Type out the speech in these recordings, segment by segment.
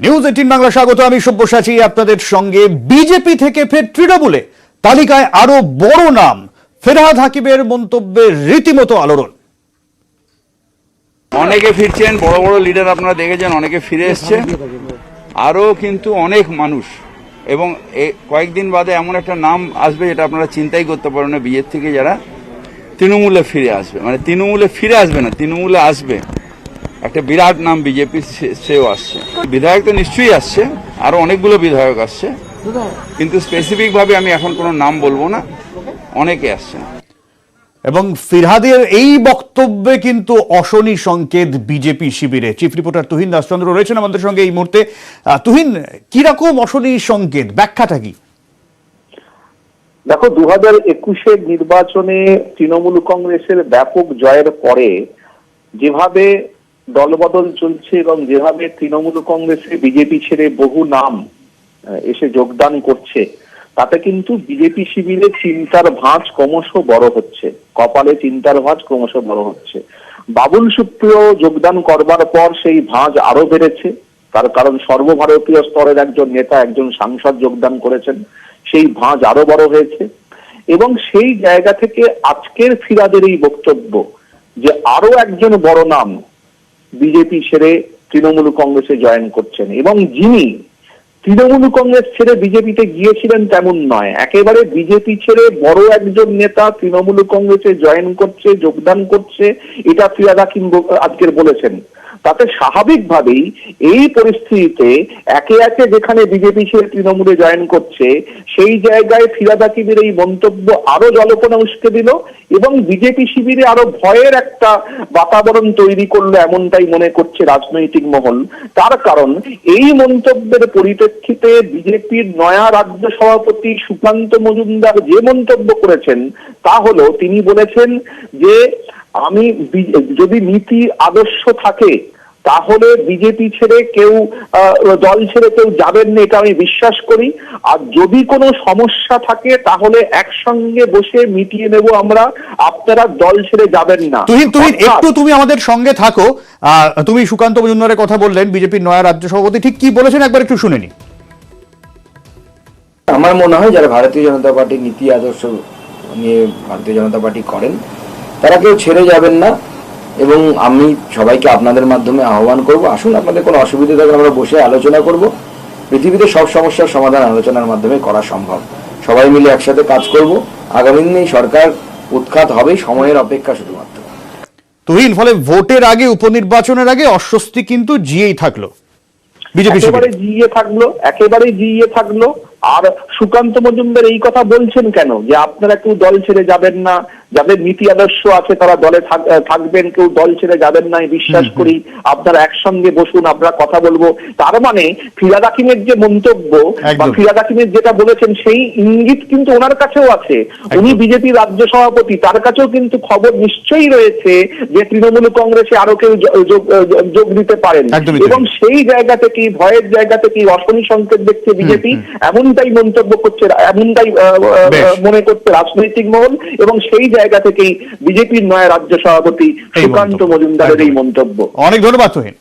News 18 Bangla স্বাগত। আমি সব্যসাচী আপনাদের সঙ্গে। বিজেপি থেকে ফের তৃণমূলে তালিকায় আরো বড় নাম। ফেরহাদ হাকিমের মন্তব্যে রীতিমতো আলোড়ন। অনেকে ফিরছেন, বড় বড় লিডার আপনারা দেখেছেন, অনেকে ফিরে এসছে। আরো কিন্তু অনেক মানুষ, এবং কয়েকদিন বাদে এমন একটা নাম আসবে যেটা আপনারা চিন্তাই করতে পারেন না, বিজেপি থেকে যারা তৃণমূলে ফিরে আসবে। মানে তৃণমূলে ফিরে আসবে না, তৃণমূলে আসবে একটা বিরাট নাম বিজেপি, সেও আসছে। বিধায়ক তো নিশ্চয়ই আসছে, আরো অনেকগুলো বিধায়ক আসছে, কিন্তু স্পেসিফিক ভাবে আমি এখন কোনো নাম বলবো না, অনেকে আসছে। এবং ফিরহাদের এই বক্তব্যে কিন্তু অশনি সংকেত বিজেপি শিবিরে। চিফ রিপোর্টার তুহিন দাসচন্দ্র রয়েছেন আমাদের সঙ্গে এই মুহূর্তে। তুহিন, কিরকম অশনি সংকেত, ব্যাখ্যাটা কি? দেখো, 2021-এর নির্বাচনে তৃণমূল কংগ্রেসের ব্যাপক জয়ের পরে যেভাবে দলবদল চলছে এবং যেভাবে তৃণমূল কংগ্রেসে বিজেপি ছেড়ে বহু নাম এসে যোগদান করছে, তাতে কিন্তু বিজেপি শিবিরে চিন্তার ভাঁজ ক্রমশ বড় হচ্ছে, কপালে চিন্তার ভাঁজ ক্রমশ বড় হচ্ছে। বাবুল সুপ্রিয় যোগদান করবার পর সেই ভাঁজ আরো বেড়েছে, তার কারণ সর্বভারতীয় স্তরের একজন নেতা, একজন সাংসদ যোগদান করেছেন, সেই ভাঁজ আরো বড় হয়েছে। এবং সেই জায়গা থেকে আজকের ফিরহাদের এই বক্তব্য যে আরো একজন বড় নাম বিজেপি ছেড়ে তৃণমূল কংগ্রেসে জয়েন করছেন, এবং যিনি তৃণমূল কংগ্রেস ছেড়ে বিজেপিতে গিয়েছিলেন তেমন নয়, একেবারে বিজেপি ছেড়ে বড় একজন নেতা তৃণমূল কংগ্রেসে জয়েন করছে, যোগদান করছে, এটা ফিরহাদ হাকিম আজকের বলেছেন। তাতে স্বাভাবিকভাবেই এই পরিস্থিতিতে একে একে যেখানে বিজেপি ছেড়ে তৃণমূলে জয়েন করছে, সেই জায়গায় ফিরহাদ হাকিমের এই মন্তব্য আরো জল্পনা উস্কে দিল এবং বিজেপি শিবিরে আরো ভয়ের একটা বাতাবরণ তৈরি করলো, এমনটাই মনে করছে রাজনৈতিক মহল। তার কারণ এই মন্তব্যের পরিপ্রেক্ষিতে বিজেপির নয়া রাজ্য সভাপতি সুকান্ত মজুমদার যে মন্তব্য করেছেন তা হলো, তিনি বলেছেন যে আমি যদি নীতি আদর্শ থাকে তাহলে বিজেপি ছেড়ে কেউ, দল ছেড়ে কেউ যাবেন না, এটা আমি বিশ্বাস করি। আর যদি কোনো সমস্যা থাকে তাহলে একসঙ্গে বসে মিটিয়ে নেব আমরা, আপনারা দল ছেড়ে যাবেন না। তুহিন, একটু তুমি আমাদের সঙ্গে থাকো। তুমি সুকান্ত মজুমদারের কথা বললেন, বিজেপির নয়া রাজ্য সভাপতি ঠিক কি বলেছেন একবার একটু শুনে নি। আমার মনে হয় যারা ভারতীয় জনতা পার্টির নীতি আদর্শ নিয়ে ভারতীয় জনতা পার্টি করেন, তারা কেউ ছেড়ে যাবেন না। এবং আমি সবাইকে আপনাদের মাধ্যমে আহ্বান করব, আসুন, আপনাদের কোনো অসুবিধা থাকলে আমরা বসে আলোচনা করব। পৃথিবীতে সব সমস্যার সমাধান আলোচনার মাধ্যমে করা সম্ভব। সবাই মিলে একসাথে কাজ করব। আগামী দিনে সরকার উৎখাত হবে, সময়ের অপেক্ষা শুধুমাত্র। তুহিন, ফলে ভোটের আগে, উপনির্বাচনের আগে অস্বস্তি কিন্তু জিয়েই থাকলো বিজেপি, একেবারে জিইয়ে থাকলো। আর সুকান্ত মজুমদার এই কথা বলছেন কেন যে আপনারা কেউ দল ছেড়ে যাবেন না, যাদের নীতি আদর্শ আছে তারা দলে থাকবেন, কেউ দল ছেড়ে যাবেন না, বিশ্বাস করি, আপনারা একসঙ্গে বসুন, আমরা কথা বলবো। তার মানে ফিরহাদ হাকিমের যে মন্তব্য বা ফিরহাদ হাকিমের যেটা বলেছেন সেই ইঙ্গিত কিন্তু ওনার কাছেও আছে। উনি বিজেপি রাজ্য সভাপতি, তার কাছেও কিন্তু খবর নিশ্চয়ই রয়েছে যে তৃণমূল কংগ্রেসে আরো কেউ যোগ দিতে পারেন, এবং সেই জায়গা থেকে, ভয়ের জায়গা থেকে অশনি সংকেত দেখছে বিজেপি, এমনটাই মন্তব্য করছে, এমনটাই মনে করছে রাজনৈতিক মহল। এবং সেই জায়গা থেকেই বিজেপির নয়া রাজ্য সভাপতি সুকান্ত মজুমদারের এই মন্তব্য। অনেক ধন্যবাদ তুহিন।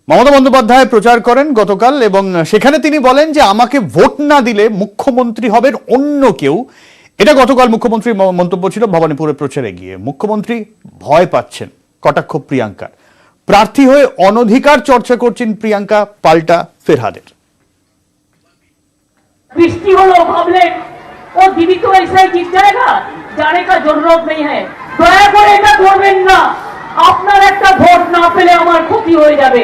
মমতা বন্দ্যোপাধ্যায় প্রচার করেন গতকাল এবং সেখানে তিনি বলেন যে আমাকে ভোট না দিলে মুখ্যমন্ত্রী হবেন অন্য কেউ। এটা গতকাল মুখ্যমন্ত্রীর মন্তব্য ছিল ভবানীপুরে প্রচারে গিয়ে। মুখ্যমন্ত্রী ভয় পাচ্ছেন কটাক্ষ প্রিয়াঙ্কার। প্রার্থী হয়ে অনধিকার চর্চা করছেন প্রিয়াঙ্কা, পাল্টা ফেরহাদের। বৃষ্টি হলো ভাবলেন ও দিদি তো ऐसे जीत जाएगा, जाने का जरूरत नहीं है। দয়া করে এটা করবেন না। আপনার একটা ভোট না পেলে আমার ক্ষতি হয়ে যাবে।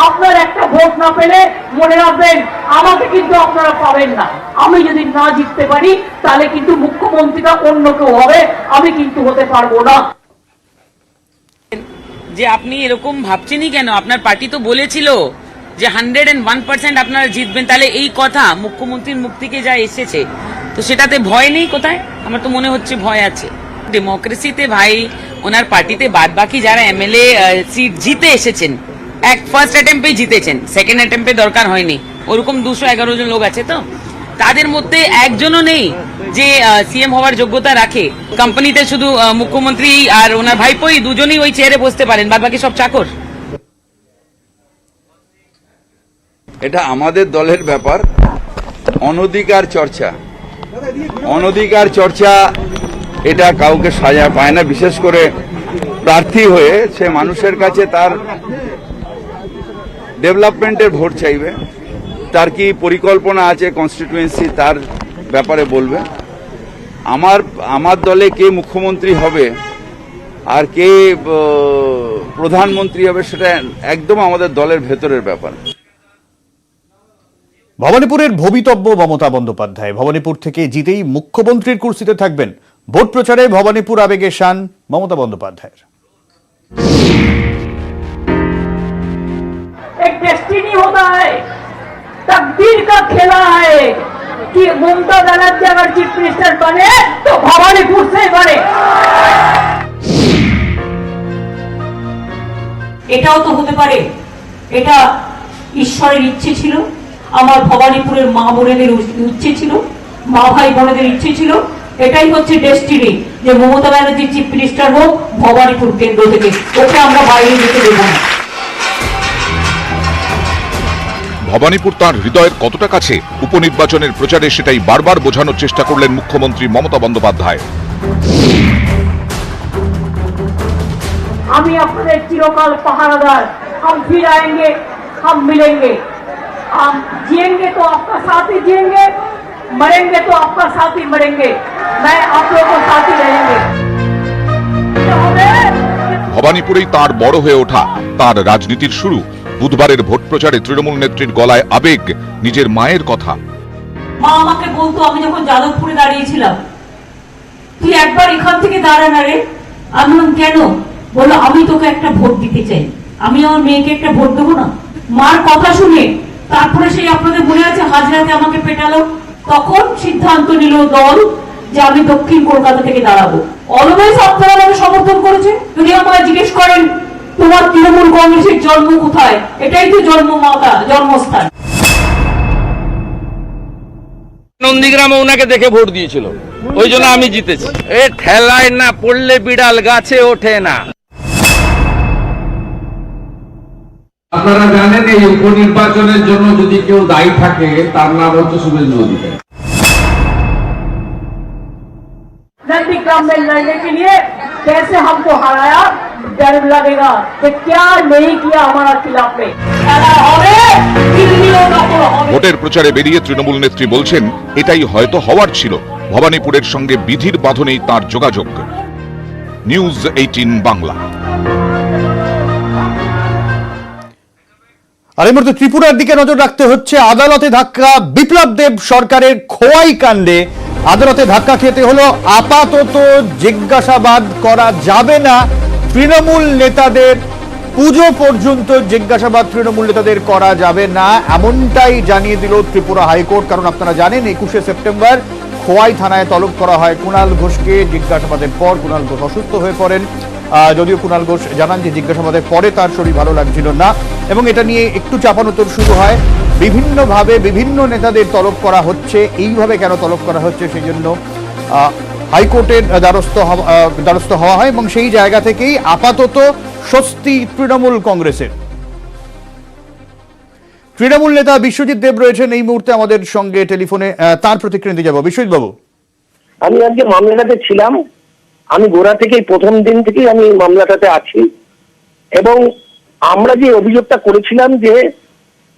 আপনার একটা ভোট না পেলে মনে রাখবেন আমাকে কিন্তু আপনারা পাবেন না। আমি যদি না জিততে পারি তাহলে কিন্তু মুখ্যমন্ত্রীটা অন্য কেউ হবে, আমি কিন্তু হতে পারবো না। যে আপনি এরকম ভাবছেনই কেন? আপনার পার্টি তো বলেছিল যে 101% আপনারা জিতবেন। তাহলে এই কথা মুখ্যমন্ত্রীর মুখ থেকে যা এসেছে, তো সেটাতে ভয় নেই কোথায়? আমার তো মনে হচ্ছে ভয় আছে। ডেমোক্রেসিতে ভাই, ওনার পার্টিতে বাদ বাকি যারা এমএলএ সিট জিতে এসেছেন, ফার্স্ট অ্যাটেম্পে জিতেছেন, সেকেন্ড অ্যাটেম্পে দরকার হয়নি, ওরকম 211 জন লোক আছে। তো তাদের মধ্যে একজনও নেই যে সিএম হওয়ার যোগ্যতা রাখে। কোম্পানিতে শুধু মুখ্যমন্ত্রী আর ওনার ভাইপোই দুজনই ওই চেয়ারে বসতে পারেন, বাদ বাকি সব চাকর। এটা আমাদের দলের ব্যাপার। অনধিকার চর্চা এটা কাউকে সাজা পায় না, বিশেষ করে প্রার্থী হয়ে সে মানুষের কাছে তার ডেভেলপমেন্টের ভোট চাইবে, তার কি পরিকল্পনা আছে কনস্টিটিউয়েন্সি তার ব্যাপারে বলবে। আমার দলে কে মুখ্যমন্ত্রী হবে আর কে প্রধানমন্ত্রী হবে সেটা একদম আমাদের দলের ভেতরের ব্যাপার। ভবানীপুরের ভবিতব্য মমতা বন্দ্যোপাধ্যায় ভবানীপুর থেকে জিতেই মুখ্যমন্ত্রীর কুর্সিতে থাকবেন। ভোট প্রচারে ভবানীপুর আবেগে শান মমতা বন্দ্যোপাধ্যায়ের। एक डेस्टिनी होता है, तकदीर का खेला है कि ममता बनर्जी अगर चीफ मिनिस्टर बने तो भवानीपुर से बने। এটাও তো হতে পারে, এটা ঈশ্বরের ইচ্ছে ছিল, আমার ভবানীপুরের মা বোনেদের ইচ্ছে ছিল, মা ভাই বোনেদের ইচ্ছে ছিল। এটাই হচ্ছে ডেস্টিনি যে মমতা ব্যানার্জি চিফ মিনিস্টার হোক ভবানীপুর কেন্দ্র থেকে, ওকে আমরা বাইরে যেতে দেব না। ভবানীপুর তাঁর হৃদয়ের কতটা কাছে উপনির্বাচনের প্রচারে সেটাই বারবার বোঝানোর চেষ্টা করলেন মুখ্যমন্ত্রী মমতা বন্দ্যোপাধ্যায়। আমি আপনাদের চিরকাল পাহারাদার, हम फिर आएंगे, हम मिलेंगे, हम जिएंगे तो आपका साथ ही जिएंगे, मरेंगे तो आपका साथ ही मरेंगे, मैं आप लोगों को साथ ही रहेंगे। ভবানীপুরেই তার বড় হয়ে ওঠা, তার রাজনীতির শুরু। বুধবারের ভোট প্রচারে তৃণমূল নেত্রীর গলায় আবেগ, নিজের মায়ের কথা। মা আমাকে বলতো, আমি যখন যাদবপুরে দাঁড়িয়েছিলাম, তুই একবার এখান থেকে দাঁড়া না রে। আমি বললাম কেন? বললো আমি তোকে একটা ভোট দিতে চাই, আমি আমার মেয়েকে একটা ভোট দেবো না? মার কথা শুনে তারপরে সেই আপনাদের মনে আছে হাজরাতে আমাকে পেটালো, তখন সিদ্ধান্ত নিল দল যে আমি দক্ষিণ কলকাতা থেকে দাঁড়াবো। অলওয়েজ আপনারা আমাকে সমর্থন করেছে। যদি আমাকে জিজ্ঞেস করেন তোমার তৃণমূল কংগ্রেসের জন্ম কোথায়, এটাই তো জন্মমাতা, জন্মস্থান। নন্দীগ্রামে ওনাকে দেখে ভোট দিয়েছিল, ওই জন্য আমি জিতেছি। এ ঠেলায় না পড়লে বিড়াল গাছে ওঠে না। আপনারা জানেন এই উপনির্বাচনের জন্য যদি কেউ দায়ী থাকে তার নাম হচ্ছে শুভেন্দু অধিকারী। नंदीग्राम में लड़ने के लिए कैसे हमको हराया, डर लगेगा कि क्या नहीं किया हमारा खिलाफ में। ভোটের প্রচারে বেরিয়ে তৃণমূল নেত্রী বলছেন এটাই হয়তো হওয়ার ছিল। ভবানীপুরের সঙ্গে বিধির বাঁধনেই তার যোগাযোগ। নিউজ 18 বাংলা। আর এই মুহূর্তে ত্রিপুরার দিকে নজর রাখতে হচ্ছে। আদালতে ধাক্কা, বিপ্লব দেব সরকারের খোয়াই কাণ্ডে আদালতে ধাক্কা খেতে হলো। আপাতত জিজ্ঞাসাবাদ করা যাবে না তৃণমূল নেতাদের, পুজো পর্যন্ত জিজ্ঞাসাবাদ তৃণমূল নেতাদের করা যাবে না, এমনটাই জানিয়ে দিল ত্রিপুরা হাইকোর্ট। কারণ আপনারা জানেন 21শে সেপ্টেম্বর খোয়াই থানায় তলব করা হয় কুণাল ঘোষকে। জিজ্ঞাসাবাদের পর কুণাল ঘোষ অসুস্থ হয়ে পড়েন। যদিও কুণাল ঘোষ জানান যে জিজ্ঞাসাবাদের পরে তার শরীর ভালো লাগছিল না এবং এটা নিয়ে একটু চাপানোতর শুরু হয়। বিভিন্নভাবে বিভিন্ন নেতাদের তলব করা হচ্ছে। এইভাবে কেন তলব করা হচ্ছে সেই জন্য হাইকোর্টের দ্বারস্থ হওয়া হয় এবং সেই জায়গা থেকেই আপাতত স্বস্তি তৃণমূল কংগ্রেসের। তৃণমূল নেতা বিশ্বজিৎ দেব রয়েছেন এই মুহূর্তে আমাদের সঙ্গে টেলিফোনে, তার প্রতিক্রিয়া নিতে যাবো। বিশ্বজিৎ বাবু, আমি আজকে মামলাটাতে ছিলাম, আমি গোড়া থেকেই প্রথম দিন থেকেই আমি মামলাটাতে আছি এবং আমরা যে অভিযোগটা করেছিলাম যে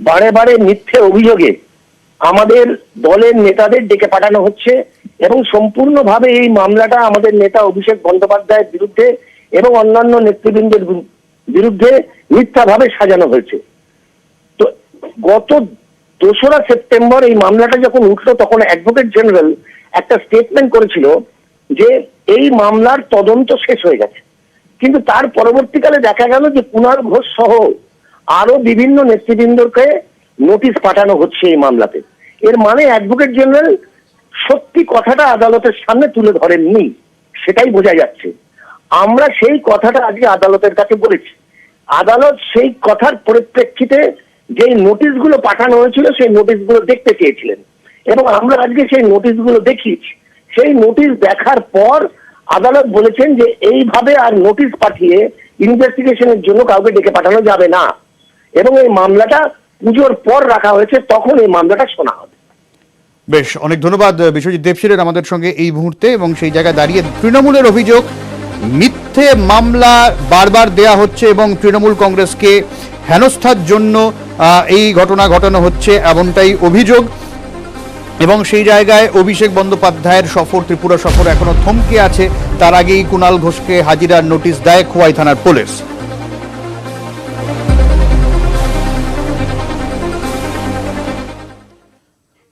বারে বারে মিথ্যে অভিযোগে আমাদের দলের নেতাদের ডেকে পাঠানো হচ্ছে এবং সম্পূর্ণভাবে এই মামলাটা আমাদের নেতা অভিষেক বন্দ্যোপাধ্যায়ের বিরুদ্ধে এবং অন্যান্য নেতৃবৃন্দের বিরুদ্ধে মিথ্যাভাবে সাজানো হয়েছে। তো গত 2রা সেপ্টেম্বর এই মামলাটা যখন উঠলো তখন অ্যাডভোকেট জেনারেল একটা স্টেটমেন্ট করেছিল যে এই মামলার তদন্ত শেষ হয়ে গেছে, কিন্তু তার পরবর্তীকালে দেখা গেল যে কুণাল ঘোষ সহ আরো বিভিন্ন নেতৃবৃন্দকে নোটিশ পাঠানো হচ্ছে এই মামলাতে। এর মানে অ্যাডভোকেট জেনারেল সত্যি কথাটা আদালতের সামনে তুলে ধরেননি, সেটাই বোঝা যাচ্ছে। আমরা সেই কথাটা আজকে আদালতের কাছে বলেছি। আদালত সেই কথার পরিপ্রেক্ষিতে যে নোটিশগুলো পাঠানো হয়েছিল সেই নোটিশগুলো দেখতে চেয়েছিলেন এবং আমরা আজকে সেই নোটিশগুলো দেখিয়েছি। সেই নোটিশ দেখার পর আদালত বলেছেন যে এইভাবে আর নোটিশ পাঠিয়ে ইনভেস্টিগেশনের জন্য কাউকে ডেকে পাঠানো যাবে না এবং এই মামলাটা পুজোর পর রাখা হয়েছে, তখন এই মামলাটা শোনা হবে। বেশ, অনেক ধন্যবাদ বিশ্বজিৎ দেবশিরের আমাদের সঙ্গে এই মুহূর্তে। এবং সেই জায়গায় দাঁড়িয়ে তৃণমূলের অভিযোগ, মিথ্যে মামলা বারবার দেয়া হচ্ছে এবং তৃণমূল কংগ্রেসকে হেনস্থার জন্য এই ঘটনা ঘটানো হচ্ছে, এমনটাই অভিযোগ। এবং সেই জায়গায় অভিষেক বন্দ্যোপাধ্যায়ের সফর, ত্রিপুরা সফর এখনো থমকে আছে। তার আগেই কুণাল ঘোষকে হাজিরার নোটিশ দেয় খোয়াই থানার পুলিশ।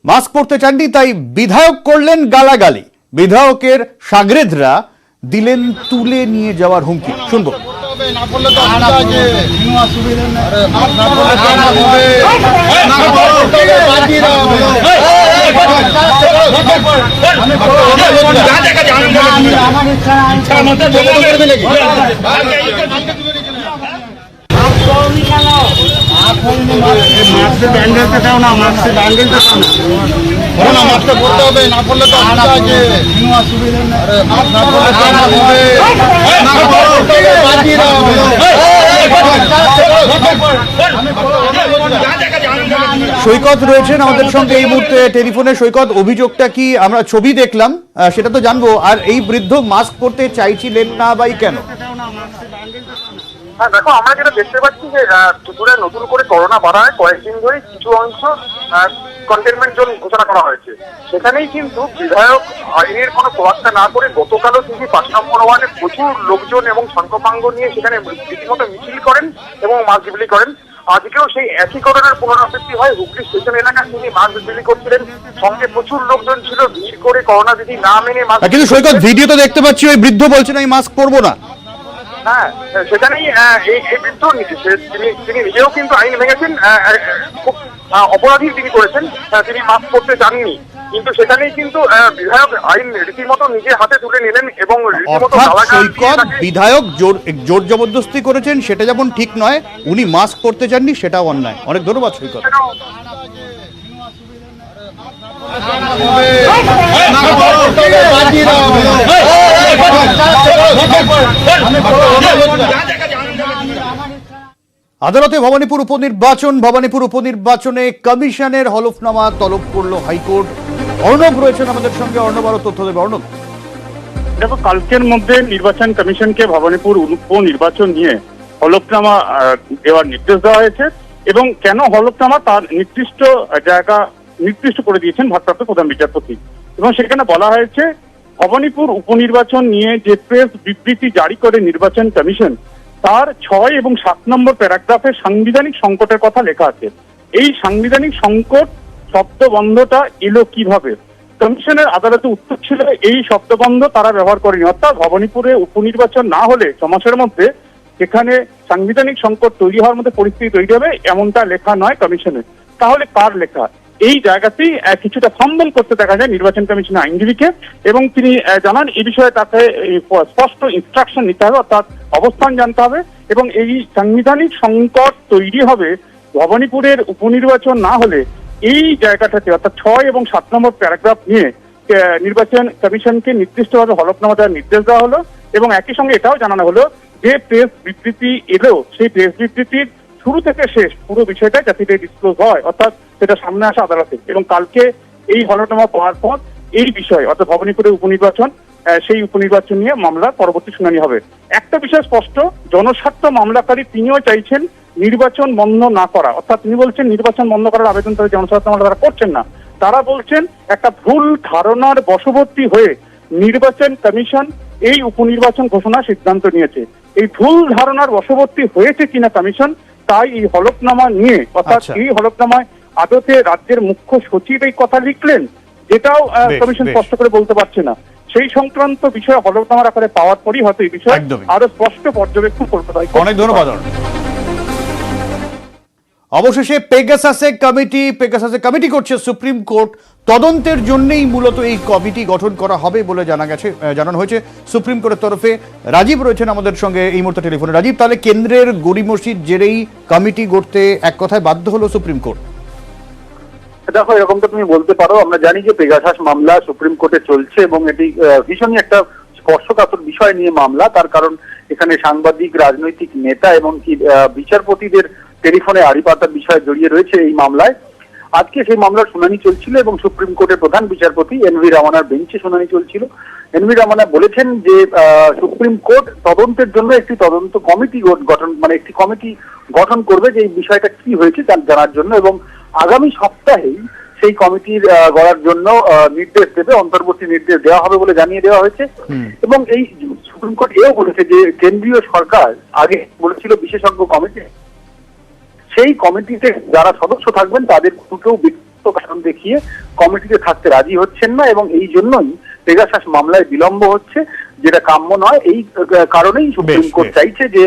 মাস্ক পরতে চাননি তাই বিধায়ক করলেন গালাগালি, বিধায়কের সাগরেদরা দিলেন তুলে নিয়ে যাওয়ার হুমকি। শুনবো। সৈকত রয়েছেন আমাদের সঙ্গে এই মুহূর্তে টেলিফোনে। সৈকত, অভিযোগটা কি? আমরা ছবি দেখলাম, সেটা তো জানবো। আর এই বৃদ্ধ মাস্ক পরতে চাইছিলেন না বাই কেন? হ্যাঁ দেখো, আমরা যেটা দেখতে পাচ্ছি যে ত্রিপুরায় নতুন করে করোনা বাড়ায় কয়েকদিন ধরে কিছু অংশ কন্টেনমেন্ট জোন ঘোষণা করা হয়েছে। সেখানেই কিন্তু বিধায়ক আইনের কোনো তোয়াক্কা না করে গতকালও তিনি 5 নম্বর ওয়ার্ডে প্রচুর লোকজন এবং শঙ্খপাঙ্গ নিয়ে সেখানে রীতিমতো মিছিল করেন এবং মাস্ক বিলি করেন। আজকেও সেই একই ঘটনার পুনরাবৃত্তি হয়। হুগলি স্টেশন এলাকায় তিনি মাস্ক বিলি করছিলেন, সঙ্গে প্রচুর লোকজন ছিল, ভিড় করে করোনা বিধি না মেনে মাস্ক। কিন্তু সৈকত, ভিডিও তো দেখতে পাচ্ছি ওই বৃদ্ধ বলছেন আমি মাস্ক পরবো না। হ্যাঁ, সেখানেই এই বৃদ্ধ তিনি নিজেও কিন্তু আইন ভেঙেছেন, খুব অপরাধী তিনি করেছেন, তিনি মাস্ক পরতে চাননি। কিন্তু সেখানেই কিন্তু বিধায়ক আইন রীতিমতো নিজের হাতে তুলে নিলেন এবং রীতিমতো সৈকত, বিধায়ক জোর জবরদস্তি করেছেন, সেটা যেমন ঠিক নয়, উনি মাস্ক পরতে চাননি সেটাও অন্যায়। অনেক ধন্যবাদ সৈকত। আদালতে ভবানীপুর উপনির্বাচনে কমিশনের হলফনামা তলব করলো হাইকোর্ট। অর্ণব রয়েছেন আমাদের সঙ্গে, অর্ণব আরো তথ্য দেবে। অর্ণব, দেখো, কালকের মধ্যে নির্বাচন কমিশনকে ভবানীপুর উপনির্বাচন নিয়ে হলফনামা দেওয়ার নির্দেশ দেওয়া হয়েছে এবং কেন হলফনামা তার নির্দিষ্ট জায়গা নির্দিষ্ট করে দিয়েছেন ভারপ্রাপ্ত প্রধান বিচারপতি। এবং সেখানে বলা হয়েছে ভবানীপুর উপনির্বাচন নিয়ে যে প্রেস বিবৃতি জারি করে নির্বাচন কমিশন, তার 6 এবং 7 নম্বর প্যারাগ্রাফে সাংবিধানিক সংকটের কথা লেখা আছে। এই সাংবিধানিক সংকট শব্দবন্ধটা এলো কিভাবে? কমিশনের আদালতে উত্তর ছিল এই শব্দবন্ধ তারা ব্যবহার করেনি, অর্থাৎ ভবানীপুরে উপনির্বাচন না হলে 6 মাসের মধ্যে সেখানে সাংবিধানিক সংকট তৈরি হওয়ার মধ্যে পরিস্থিতি তৈরি হবে, এমনটা লেখা নয় কমিশনে। তাহলে কার লেখা? এই জায়গাতেই কিছুটা ফাম্বল করতে দেখা যায় নির্বাচন কমিশনের আইনজীবীকে এবং তিনি জানান এই বিষয়ে তাকে স্পষ্ট ইনস্ট্রাকশন নিতে হবে, অর্থাৎ অবস্থান জানতে হবে। এবং এই সাংবিধানিক সংকট তৈরি হবে ভবানীপুরের উপনির্বাচন না হলে এই জায়গাটাতে, অর্থাৎ 6 এবং 7 নম্বর প্যারাগ্রাফ নিয়ে নির্বাচন কমিশনকে নির্দিষ্টভাবে হলফনামা দেওয়ার নির্দেশ দেওয়া হলো। এবং একই সঙ্গে এটাও জানানো হলো যে প্রেস বিবৃতি এলো, সেই প্রেস বিবৃতির শুরু থেকে শেষ পুরো বিষয়টা যাতে ডিসক্লোজ হয়, অর্থাৎ সেটা সামনে আসে আদালতে। এবং কালকে এই হলফনামা পাওয়ার পর এই বিষয়, অর্থাৎ ভবানীপুরের উপনির্বাচন, সেই উপনির্বাচন নিয়ে মামলার পরবর্তী শুনানি হবে। একটা বিষয় স্পষ্ট, জনস্বার্থ মামলাকারী তিনিও চাইছেন নির্বাচন বন্ধ না করা, অর্থাৎ তিনি বলছেন নির্বাচন বন্ধ করার আবেদন তারা জনস্বার্থ মামলা তারা করছেন না। তারা বলছেন একটা ভুল ধারণার বশবর্তী হয়ে নির্বাচন কমিশন এই উপনির্বাচন ঘোষণার সিদ্ধান্ত নিয়েছে। এই ভুল ধারণার বশবর্তী হয়েছে কিনা কমিশন, তাই এই হলফনামা নিয়ে, অর্থাৎ এই হলফনামায় আদতে রাজ্যের মুখ্য সচিব এই কথা লিখলেন, যেটাও কমিশন স্পষ্ট করে বলতে পারছে না। সেই সংক্রান্ত বিষয়ে হলফনামার আকারে পাওয়ার পরই হয়তো এই বিষয়ে আরো স্পষ্ট পর্যবেক্ষণ কলকাতা হাইকোর্ট। অনেক ধন্যবাদ। অবশেষে পেগাসাসে কমিটি করছে সুপ্রিম কোর্ট। তদন্তের জন্যই মূলত এই কমিটি গঠন করা হবে বলে জানানো হয়েছে সুপ্রিম কোর্টের তরফে। রাজীব রয়েছেন আমাদের সঙ্গে এই মুহূর্তে টেলিফোনে। রাজীব, তাহলে কেন্দ্রের গড়িমসির জেরেই কমিটি গড়তে এক কথায় বাধ্য হলো সুপ্রিম কোর্ট? দেখো, এরকম তো তুমি বলতে পারো। আমরা জানি যে পেগাসাস মামলা সুপ্রিম কোর্টে চলছে এবং এটি ভীষণই একটা স্পর্শকাতর বিষয় নিয়ে মামলা। তার কারণ এখানে সাংবাদিক, রাজনৈতিক নেতা এবং কি বিচারপতিদের টেলিফোনে আড়ি পাতার বিষয় জড়িয়ে রয়েছে এই মামলায়। আজকে সেই মামলার শুনানি চলছিল এবং সুপ্রিম কোর্টের প্রধান বিচারপতি এনভি রামানার বেঞ্চে শুনানি চলছিল। এনভি রামানা বলেছেন যে সুপ্রিম কোর্ট তদন্তের জন্য একটি তদন্ত কমিটি গঠন একটি কমিটি গঠন করবে যে এই বিষয়টা কি হয়েছে জানার জন্য, এবং আগামী সপ্তাহেই সেই কমিটির গড়ার জন্য নির্দেশ দেবে, অন্তর্বর্তী নির্দেশ দেওয়া হবে বলে জানিয়ে দেওয়া হয়েছে। এবং এই সুপ্রিম কোর্ট এও বলেছে যে কেন্দ্রীয় সরকার আগে বলেছিল বিশেষজ্ঞ কমিটি, সেই কমিটিতে যারা সদস্য থাকবেন তাদের কেউ ব্যক্তিগত কারণ দেখিয়ে কমিটিতে থাকতে রাজি হচ্ছেন না, এবং এই জন্যই পেগাসাস মামলায় বিলম্ব হচ্ছে, যেটা কাম্য নয়। এই কারণেই সুপ্রিম কোর্ট চাইছে যে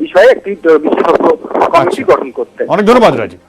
বিষয়ে একটি বিশেষজ্ঞ কমিটি গঠন করতে। অনেক ধন্যবাদ রাজীব।